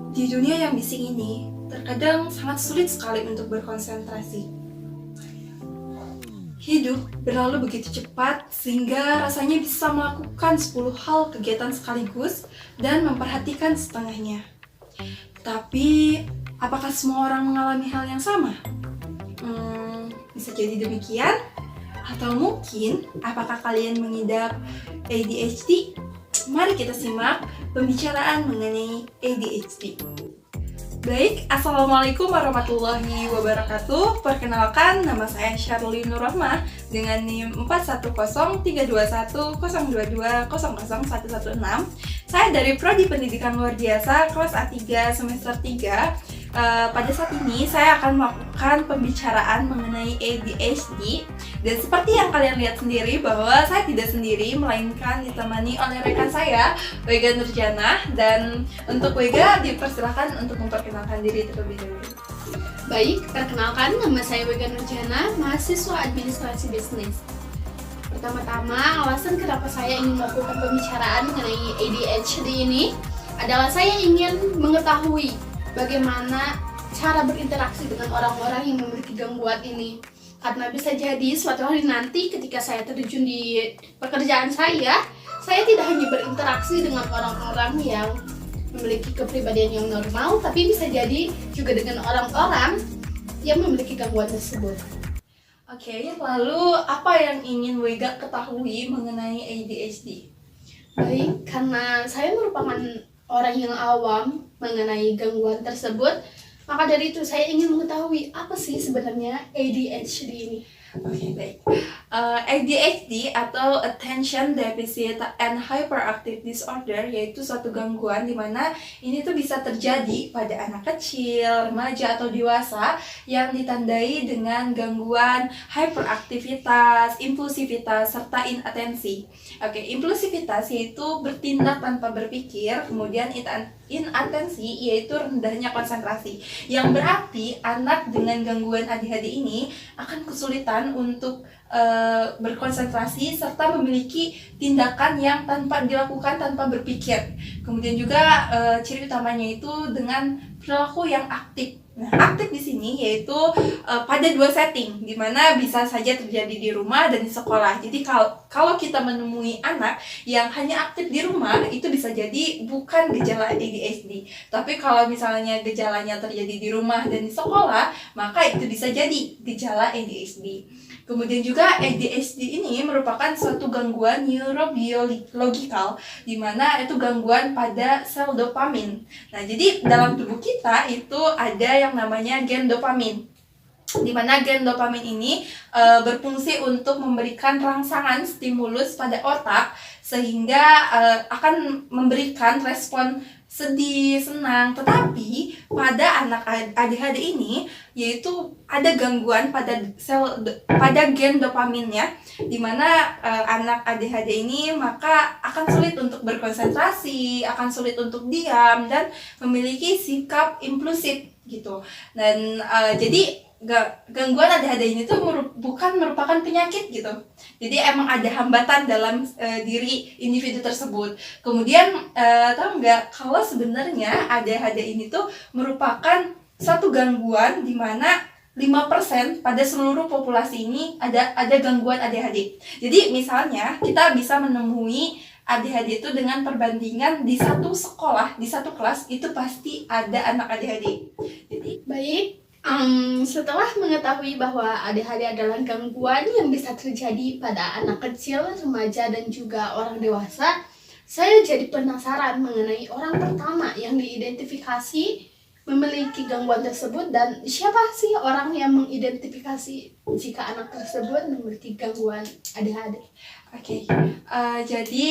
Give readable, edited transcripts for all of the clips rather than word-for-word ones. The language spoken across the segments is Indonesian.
Di dunia yang bising ini, terkadang sangat sulit sekali untuk berkonsentrasi. Hidup berlalu begitu cepat sehingga rasanya bisa melakukan 10 hal kegiatan sekaligus dan memperhatikan setengahnya. Tapi, apakah semua orang mengalami hal yang sama? Bisa jadi demikian. Atau mungkin, apakah kalian mengidap ADHD? Mari kita simak pembicaraan mengenai ADHD. Baik, Assalamualaikum warahmatullahi wabarakatuh. Perkenalkan, nama saya Syarli Nur Rahmah dengan NIM 41032102200116. Saya dari Prodi Pendidikan Luar Biasa kelas A3 semester 3. Pada saat ini saya akan melakukan pembicaraan mengenai ADHD. Dan seperti yang kalian lihat sendiri bahwa saya tidak sendiri, melainkan ditemani oleh rekan saya, Wega Nurjana. Dan untuk Wega, dipersilakan untuk memperkenalkan diri terlebih dahulu. Baik, perkenalkan, nama saya Wega Nurjana, mahasiswa administrasi bisnis. Pertama-tama, alasan kenapa saya ingin melakukan pembicaraan mengenai ADHD ini adalah saya ingin mengetahui bagaimana cara berinteraksi dengan orang-orang yang memiliki gangguan ini. Karena bisa jadi suatu hari nanti ketika saya terjun di pekerjaan saya tidak hanya berinteraksi dengan orang-orang yang memiliki kepribadian yang normal, tapi bisa jadi juga dengan orang-orang yang memiliki gangguan tersebut. Oke, lalu apa yang ingin Wega ketahui mengenai ADHD? Baik, karena saya merupakan orang yang awam mengenai gangguan tersebut, maka dari itu saya ingin mengetahui apa sih sebenarnya ADHD ini. Oke, baik. ADHD atau Attention Deficit and Hyperactive Disorder yaitu suatu gangguan di mana ini tuh bisa terjadi pada anak kecil, remaja atau dewasa yang ditandai dengan gangguan hyperaktivitas, impulsivitas, serta inatensi. Oke, impulsivitas yaitu bertindak tanpa berpikir, kemudian inatensi yaitu rendahnya konsentrasi. Yang berarti anak dengan gangguan ADHD ini akan kesulitan untuk berkonsentrasi serta memiliki tindakan yang dilakukan tanpa berpikir. Kemudian juga ciri utamanya itu dengan perilaku yang aktif. Nah, aktif di sini yaitu pada dua setting, di mana bisa saja terjadi di rumah dan di sekolah. Jadi kalau kita menemui anak yang hanya aktif di rumah, itu bisa jadi bukan gejala ADHD. Tapi kalau misalnya gejalanya terjadi di rumah dan di sekolah, maka itu bisa jadi gejala ADHD. Kemudian juga ADHD ini merupakan suatu gangguan neurobiologikal, di mana itu gangguan pada sel dopamin. Nah, jadi dalam tubuh kita itu ada yang namanya gen dopamin, di mana gen dopamin ini berfungsi untuk memberikan rangsangan stimulus pada otak sehingga akan memberikan respon sedih, senang. Tetapi pada anak ADHD ini yaitu ada gangguan pada gen dopaminnya, di mana anak ADHD ini maka akan sulit untuk berkonsentrasi, akan sulit untuk diam dan memiliki sikap impulsif gitu. Dan jadi gangguan ADHD ini tuh bukan merupakan penyakit gitu. Jadi emang ada hambatan dalam diri individu tersebut. Kemudian tahu nggak kalau sebenarnya ADHD ini tuh merupakan satu gangguan di mana 5% pada seluruh populasi ini ada gangguan ADHD. Jadi misalnya kita bisa menemui ADHD itu dengan perbandingan di satu sekolah, di satu kelas itu pasti ada anak ADHD. Jadi Baik, setelah mengetahui bahwa ADHD adalah gangguan yang bisa terjadi pada anak kecil, remaja, dan juga orang dewasa, saya jadi penasaran mengenai orang pertama yang diidentifikasi memiliki gangguan tersebut dan siapa sih orang yang mengidentifikasi jika anak tersebut memiliki gangguan ADHD. Oke, jadi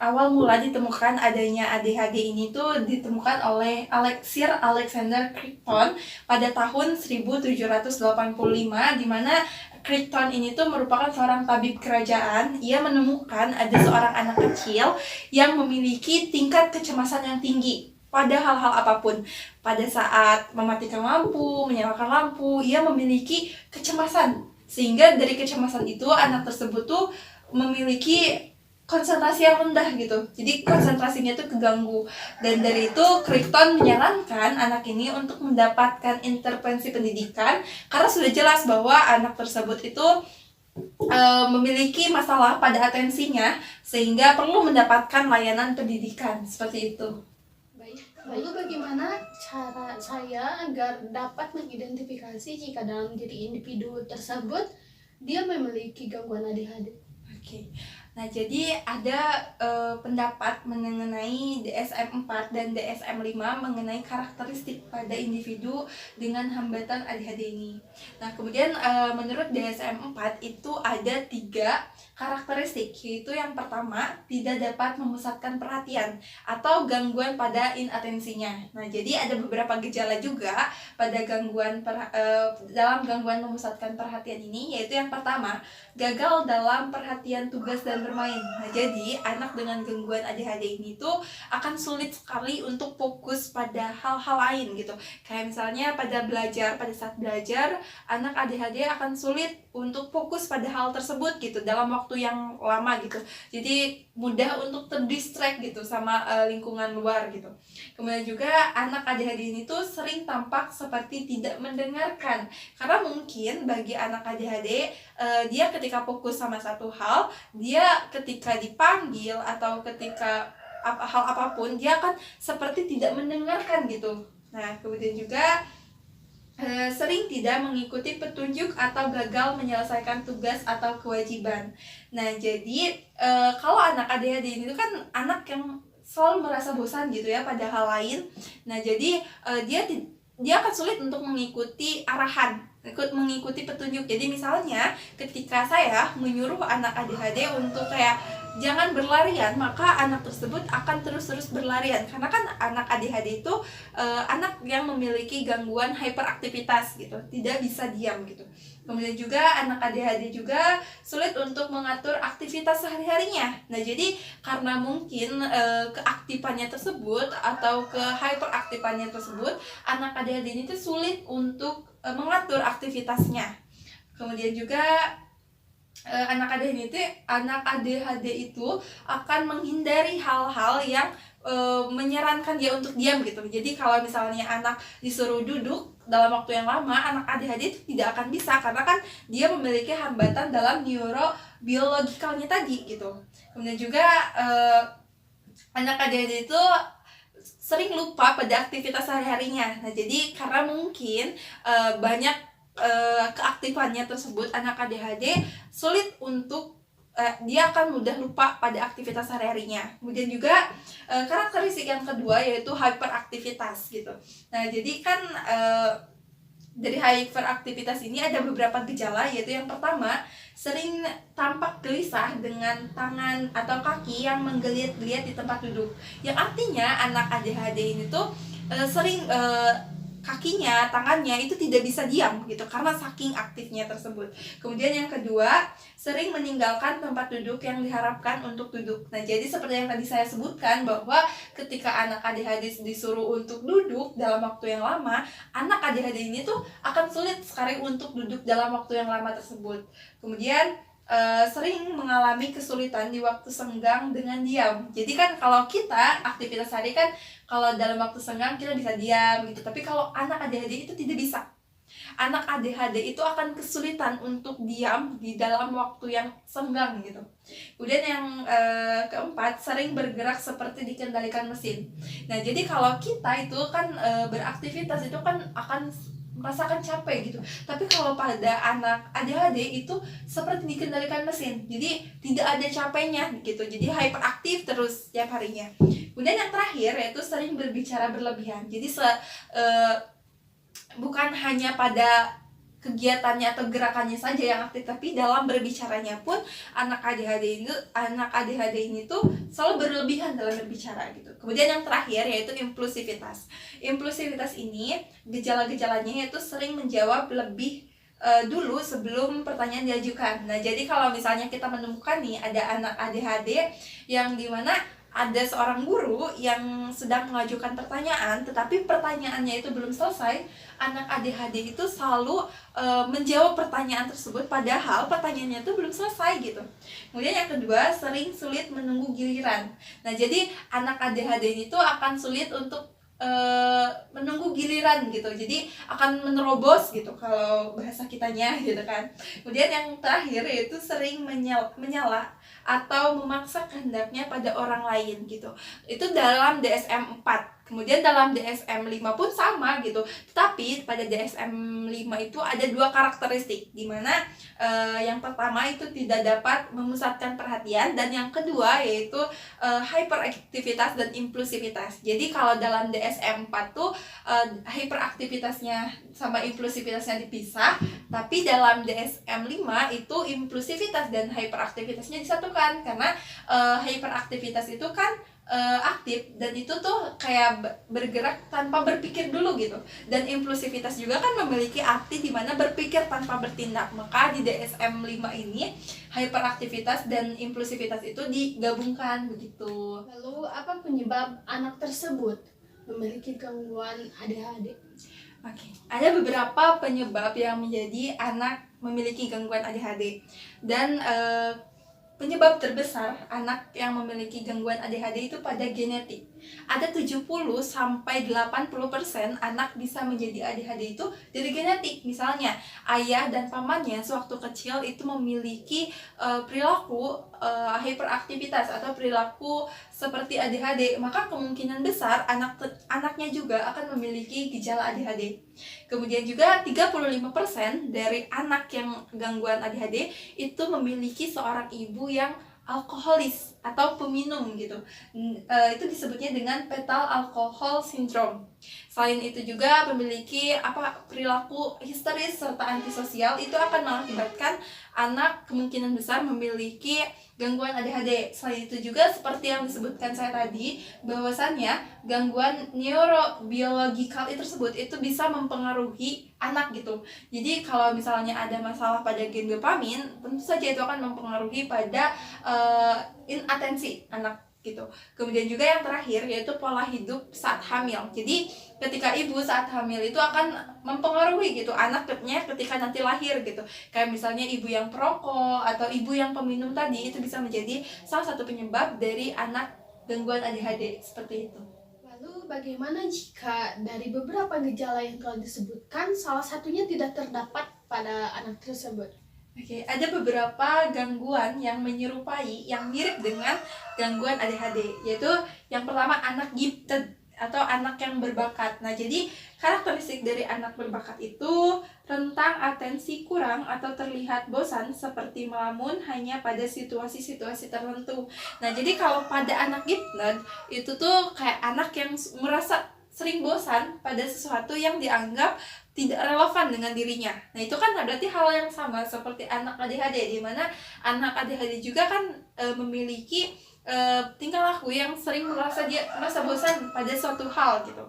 awal mula ditemukan adanya ADHD ini tuh ditemukan oleh Sir Alexander Crichton pada tahun 1785, di mana Crichton ini tuh merupakan seorang tabib kerajaan. Ia menemukan ada seorang anak kecil yang memiliki tingkat kecemasan yang tinggi pada hal-hal apapun. Pada saat mematikan lampu, menyalakan lampu, ia memiliki kecemasan. Sehingga dari kecemasan itu anak tersebut tuh memiliki konsentrasi yang rendah gitu. Jadi konsentrasinya tuh keganggu. Dan dari itu Crichton menyarankan anak ini untuk mendapatkan intervensi pendidikan karena sudah jelas bahwa anak tersebut itu memiliki masalah pada atensinya sehingga perlu mendapatkan layanan pendidikan seperti itu. Baik. Lalu bagaimana cara saya agar dapat mengidentifikasi jika dalam diri individu tersebut dia memiliki gangguan ADHD? Oke. Nah, jadi ada pendapat mengenai DSM-4 dan DSM-5 mengenai karakteristik pada individu dengan hambatan ADHD ini. Nah, kemudian menurut DSM-4 itu ada 3 karakteristik, yaitu yang pertama, tidak dapat memusatkan perhatian atau gangguan pada inatensinya. Nah, jadi ada beberapa gejala juga pada dalam gangguan memusatkan perhatian ini, yaitu yang pertama, gagal dalam perhatian tugas dan bermain. Nah, jadi anak dengan gangguan ADHD ini tuh akan sulit sekali untuk fokus pada hal-hal lain gitu. Kayak misalnya pada saat belajar, anak ADHD akan sulit untuk fokus pada hal tersebut gitu dalam waktu yang lama gitu. Jadi mudah untuk terdistract gitu sama lingkungan luar gitu. Kemudian juga anak ADHD ini tuh sering tampak seperti tidak mendengarkan. Karena mungkin bagi anak ADHD dia ketika fokus sama satu hal, dia ketika dipanggil atau ketika hal apapun dia akan seperti tidak mendengarkan gitu. Nah, kemudian juga sering tidak mengikuti petunjuk atau gagal menyelesaikan tugas atau kewajiban. Nah, jadi kalau anak ADHD itu kan anak yang selalu merasa bosan gitu ya pada hal lain. Nah, jadi dia akan sulit untuk mengikuti arahan, mengikuti petunjuk. Jadi misalnya ketika saya menyuruh anak ADHD untuk kayak jangan berlarian, maka anak tersebut akan terus-terus berlarian. Karena kan anak ADHD itu anak yang memiliki gangguan hyperaktivitas gitu, tidak bisa diam gitu. Kemudian juga anak ADHD juga sulit untuk mengatur aktivitas sehari-harinya. Nah, jadi karena mungkin keaktifannya tersebut atau kehyperaktifannya tersebut, anak ADHD ini tuh sulit untuk mengatur aktivitasnya. Kemudian juga anak ADHD itu akan menghindari hal-hal yang menyarankan dia untuk diam gitu. Jadi kalau misalnya anak disuruh duduk dalam waktu yang lama, anak ADHD itu tidak akan bisa karena kan dia memiliki hambatan dalam neurobiologikalnya tadi gitu. Kemudian juga anak ADHD itu sering lupa pada aktivitas sehari-harinya. Nah, jadi karena mungkin banyak keaktifannya tersebut, anak ADHD sulit untuk dia akan mudah lupa pada aktivitas sehari-harinya. Kemudian juga karakteristik yang kedua yaitu hyperaktivitas gitu. Nah, jadi kan dari hyperaktivitas ini ada beberapa gejala, yaitu yang pertama, sering tampak gelisah dengan tangan atau kaki yang menggeliat-geliat di tempat duduk. Yang artinya anak ADHD ini tuh sering kakinya, tangannya itu tidak bisa diam gitu karena saking aktifnya tersebut. Kemudian yang kedua, sering meninggalkan tempat duduk yang diharapkan untuk duduk. Nah, jadi seperti yang tadi saya sebutkan bahwa ketika anak ADHD disuruh untuk duduk dalam waktu yang lama, anak ADHD ini tuh akan sulit sekali untuk duduk dalam waktu yang lama tersebut. Kemudian sering mengalami kesulitan di waktu senggang dengan diam. Jadi kan kalau kita aktivitas hari kan kalau dalam waktu senggang kita bisa diam gitu, tapi kalau anak ADHD itu tidak bisa. Anak ADHD itu akan kesulitan untuk diam di dalam waktu yang senggang gitu. Kemudian yang keempat, sering bergerak seperti dikendalikan mesin. Nah, jadi kalau kita itu kan beraktivitas itu kan akan merasakan capek gitu. Tapi kalau pada anak ADHD itu seperti dikendalikan mesin. Jadi tidak ada capeknya gitu. Jadi hyperaktif terus setiap harinya. Kemudian yang terakhir yaitu sering berbicara berlebihan. Jadi bukan hanya pada kegiatannya atau gerakannya saja yang aktif, tapi dalam berbicaranya pun anak ADHD ini tuh selalu berlebihan dalam berbicara gitu. Kemudian yang terakhir yaitu impulsivitas. Impulsivitas ini gejala-gejalanya yaitu sering menjawab lebih dulu sebelum pertanyaan diajukan. Nah, jadi kalau misalnya kita menemukan nih ada anak ADHD yang dimana ada seorang guru yang sedang mengajukan pertanyaan, tetapi pertanyaannya itu belum selesai, anak ADHD itu selalu menjawab pertanyaan tersebut padahal pertanyaannya itu belum selesai gitu. Kemudian yang kedua, sering sulit menunggu giliran. Nah, jadi anak ADHD ini tuh akan sulit untuk menunggu giliran gitu, jadi akan menerobos gitu kalau bahasa kitanya gitu kan. Kemudian yang terakhir yaitu sering menyala atau memaksa kehendaknya pada orang lain gitu. Itu dalam DSM 4. Kemudian dalam DSM 5 pun sama gitu. Tetapi pada DSM 5 itu ada dua karakteristik, di mana yang pertama itu tidak dapat memusatkan perhatian, dan yang kedua yaitu hyperaktivitas dan impulsivitas. Jadi kalau dalam DSM 4 tuh hyperaktivitasnya sama impulsivitasnya dipisah, tapi dalam DSM 5 itu impulsivitas dan hyperaktivitasnya disatukan, karena hyperaktivitas itu kan aktif, dan itu tuh kayak bergerak tanpa berpikir dulu gitu, dan impulsivitas juga kan memiliki arti di mana berpikir tanpa bertindak. Maka di DSM 5 ini hyperaktivitas dan impulsivitas itu digabungkan begitu. Lalu apa penyebab anak tersebut memiliki gangguan ADHD? Oke, ada beberapa penyebab yang menjadi anak memiliki gangguan ADHD, dan penyebab terbesar anak yang memiliki gangguan ADHD itu pada genetik. Ada 70-80% anak bisa menjadi ADHD itu dari genetik. Misalnya, ayah dan pamannya sewaktu kecil itu memiliki perilaku hiperaktivitas atau perilaku seperti ADHD, maka kemungkinan besar anaknya juga akan memiliki gejala ADHD. Kemudian juga 35% dari anak yang gangguan ADHD itu memiliki seorang ibu yang alkoholis atau peminum gitu. Itu disebutnya dengan fetal alcohol syndrome. Selain itu juga memiliki perilaku histeris serta antisosial, itu akan mengakibatkan anak kemungkinan besar memiliki gangguan ADHD. Selain itu juga seperti yang disebutkan saya tadi, bahwasannya gangguan neurobiologikal tersebut itu bisa mempengaruhi anak gitu. Jadi kalau misalnya ada masalah pada gen dopamin, tentu saja itu akan mempengaruhi pada inatensi anak gitu. Kemudian juga yang terakhir yaitu pola hidup saat hamil. Jadi ketika ibu saat hamil itu akan mempengaruhi gitu anaknya ketika nanti lahir gitu. Kayak misalnya ibu yang perokok atau ibu yang peminum tadi, itu bisa menjadi salah satu penyebab dari anak gangguan ADHD seperti itu. Lalu bagaimana jika dari beberapa gejala yang telah disebutkan salah satunya tidak terdapat pada anak tersebut? Oke, ada beberapa gangguan yang menyerupai, yang mirip dengan gangguan ADHD, yaitu yang pertama anak gifted atau anak yang berbakat. Nah, jadi karakteristik dari anak berbakat itu rentang atensi kurang atau terlihat bosan seperti melamun hanya pada situasi-situasi tertentu. Nah, jadi kalau pada anak gifted itu tuh kayak anak yang merasa sering bosan pada sesuatu yang dianggap tidak relevan dengan dirinya. Nah, itu kan berarti hal yang sama seperti anak ADHD, di mana anak ADHD juga kan memiliki tingkah laku yang sering merasa bosan pada suatu hal gitu.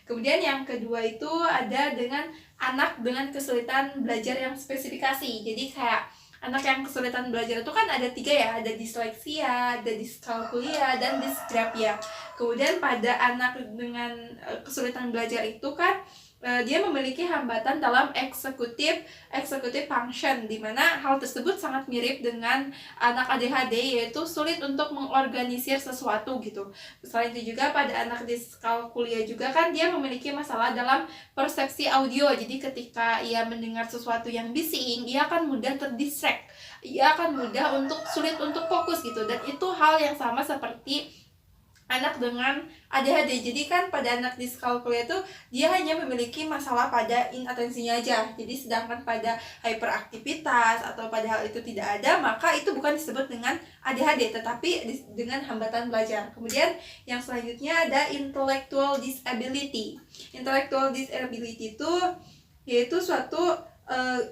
Kemudian yang kedua itu ada dengan anak dengan kesulitan belajar yang spesifikasi. Jadi kayak anak yang kesulitan belajar itu kan ada 3 ya, ada disleksia, ada diskalkulia, dan disgrafia. Kemudian pada anak dengan kesulitan belajar itu kan dia memiliki hambatan dalam executive function, di mana hal tersebut sangat mirip dengan anak ADHD, yaitu sulit untuk mengorganisir sesuatu gitu. Selain itu juga pada anak diskalkulia juga kan dia memiliki masalah dalam persepsi audio. Jadi ketika ia mendengar sesuatu yang bising, ia akan mudah terdistract, ia akan mudah sulit untuk fokus gitu. Dan itu hal yang sama seperti anak dengan ADHD. Jadi kan pada anak diskalkulia itu dia hanya memiliki masalah pada inatensinya aja. Jadi sedangkan pada hyperaktivitas atau pada hal itu tidak ada, maka itu bukan disebut dengan ADHD, tetapi dengan hambatan belajar. Kemudian yang selanjutnya ada intellectual disability. Intellectual disability itu yaitu suatu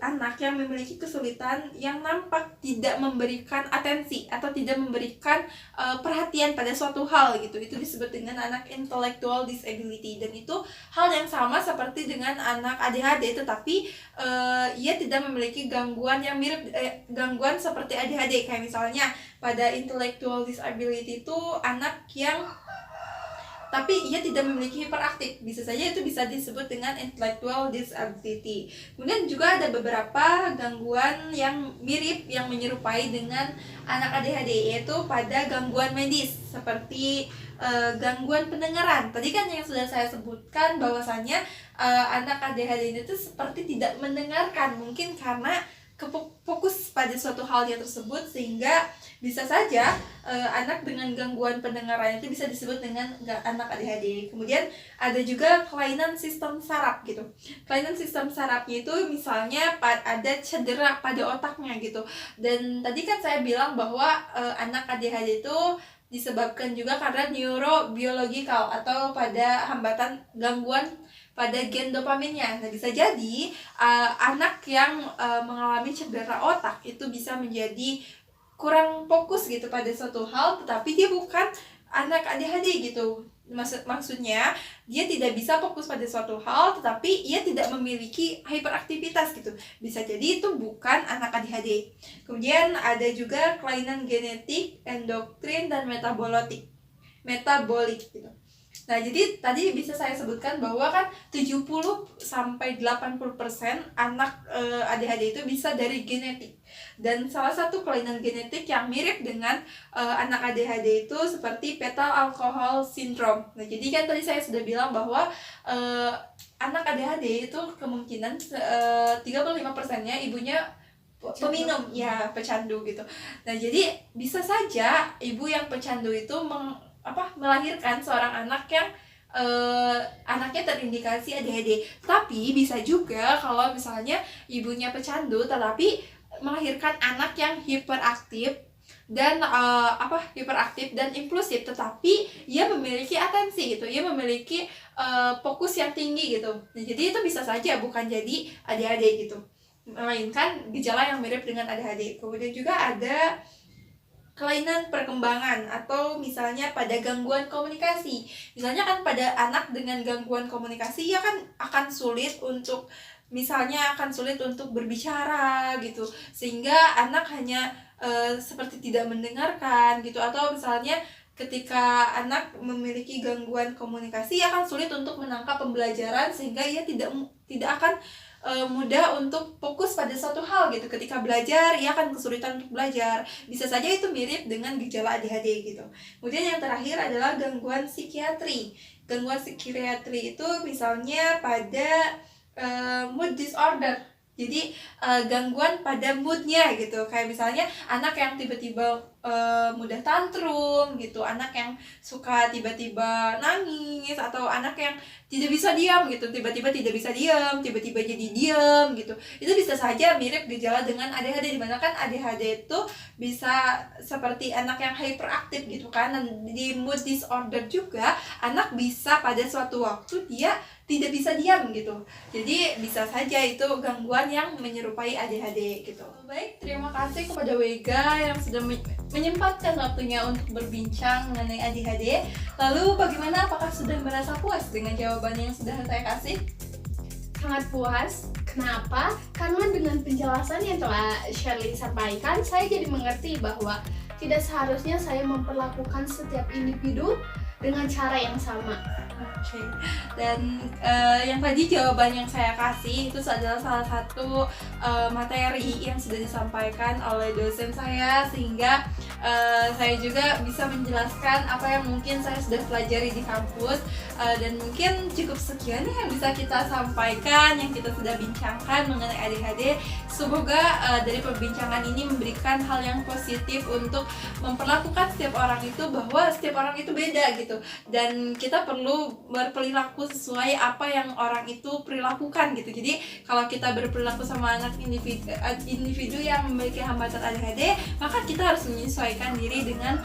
anak yang memiliki kesulitan yang nampak tidak memberikan atensi atau tidak memberikan perhatian pada suatu hal gitu, itu disebut dengan anak intellectual disability. Dan itu hal yang sama seperti dengan anak ADHD, tetapi ia tidak memiliki gangguan yang mirip gangguan seperti ADHD. Kayak misalnya pada intellectual disability itu anak yang tapi ia tidak memiliki hiperaktif, bisa saja itu bisa disebut dengan intellectual disability. Kemudian juga ada beberapa gangguan yang mirip, yang menyerupai dengan anak ADHD, yaitu pada gangguan medis seperti gangguan pendengaran. Tadi kan yang sudah saya sebutkan bahwasannya anak ADHD itu seperti tidak mendengarkan, mungkin karena fokus pada suatu hal yang tersebut, sehingga bisa saja anak dengan gangguan pendengaran itu bisa disebut dengan anak ADHD. Kemudian ada juga kelainan sistem saraf gitu. Kelainan sistem sarafnya itu misalnya ada cedera pada otaknya gitu. Dan tadi kan saya bilang bahwa anak ADHD itu disebabkan juga karena neurobiologikal atau pada hambatan gangguan pada gen dopaminnya. Nah, bisa jadi anak yang mengalami cedera otak itu bisa menjadi kurang fokus gitu pada suatu hal, tetapi dia bukan anak ADHD gitu. Maksudnya dia tidak bisa fokus pada suatu hal, tetapi ia tidak memiliki hiperaktivitas gitu. Bisa jadi itu bukan anak ADHD. Kemudian ada juga kelainan genetik, endokrin, dan metabolik gitu. Nah, jadi tadi bisa saya sebutkan bahwa kan 70-80% anak ADHD itu bisa dari genetik. Dan salah satu kelainan genetik yang mirip dengan anak ADHD itu seperti fetal alcohol syndrome. Nah, jadi kan tadi saya sudah bilang bahwa anak ADHD itu kemungkinan 35%-nya ibunya peminum, ya pecandu gitu. Nah, jadi bisa saja ibu yang pecandu itu melahirkan seorang anak yang anaknya terindikasi ADHD. Tapi bisa juga kalau misalnya ibunya pecandu tetapi melahirkan anak yang hiperaktif dan hiperaktif dan impulsif, tetapi ia memiliki atensi gitu, ia memiliki fokus yang tinggi gitu. Nah, jadi itu bisa saja bukan jadi ADHD gitu, melainkan gejala yang mirip dengan ADHD. Kemudian juga ada kelainan perkembangan atau misalnya pada gangguan komunikasi. Misalnya kan pada anak dengan gangguan komunikasi ya kan akan sulit untuk berbicara gitu, sehingga anak hanya seperti tidak mendengarkan gitu. Atau misalnya ketika anak memiliki gangguan komunikasi akan sulit untuk menangkap pembelajaran, sehingga ia tidak akan mudah untuk fokus pada suatu hal gitu. Ketika belajar, ia akan kesulitan untuk belajar. Bisa saja itu mirip dengan gejala ADHD gitu. Kemudian yang terakhir adalah gangguan psikiatri. Gangguan psikiatri itu misalnya pada mood disorder. Jadi gangguan pada moodnya gitu. Kayak misalnya anak yang tiba-tiba mudah tantrum gitu, anak yang suka tiba-tiba nangis, atau anak yang tidak bisa diam gitu, tiba-tiba tidak bisa diam, tiba-tiba jadi diam gitu. Itu bisa saja mirip gejala dengan ADHD, dimana kan ADHD itu bisa seperti anak yang hyperaktif gitu kan. Dan di mood disorder juga anak bisa pada suatu waktu dia tidak bisa diam gitu. Jadi bisa saja itu gangguan yang menyerupai ADHD gitu. Baik, terima kasih kepada Wega yang sudah menyempatkan waktunya untuk berbincang mengenai ADHD. Lalu bagaimana, apakah sudah merasa puas dengan jawaban yang sudah saya kasih? Sangat puas. Kenapa? Karena dengan penjelasan yang telah Shirley sampaikan, saya jadi mengerti bahwa tidak seharusnya saya memperlakukan setiap individu dengan cara yang sama. Oke. Dan yang tadi jawaban yang saya kasih itu adalah salah satu materi yang sudah disampaikan oleh dosen saya, sehingga saya juga bisa menjelaskan apa yang mungkin saya sudah pelajari di kampus. Dan mungkin cukup sekian yang bisa kita sampaikan, yang kita sudah bincangkan mengenai ADHD. Semoga dari perbincangan ini memberikan hal yang positif untuk memperlakukan setiap orang itu, bahwa setiap orang itu beda gitu, dan kita perlu berperilaku sesuai apa yang orang itu perilakukan gitu. Jadi kalau kita berperilaku sama anak individu yang memiliki hambatan ADHD, maka kita harus menyesuaikan diri dengan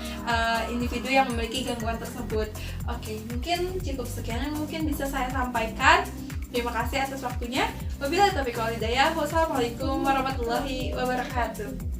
individu yang memiliki gangguan tersebut. Oke, mungkin cukup sekian yang mungkin bisa saya sampaikan. Terima kasih atas waktunya. Wabillahi taufiq wal hidayah. Wassalamualaikum warahmatullahi wabarakatuh.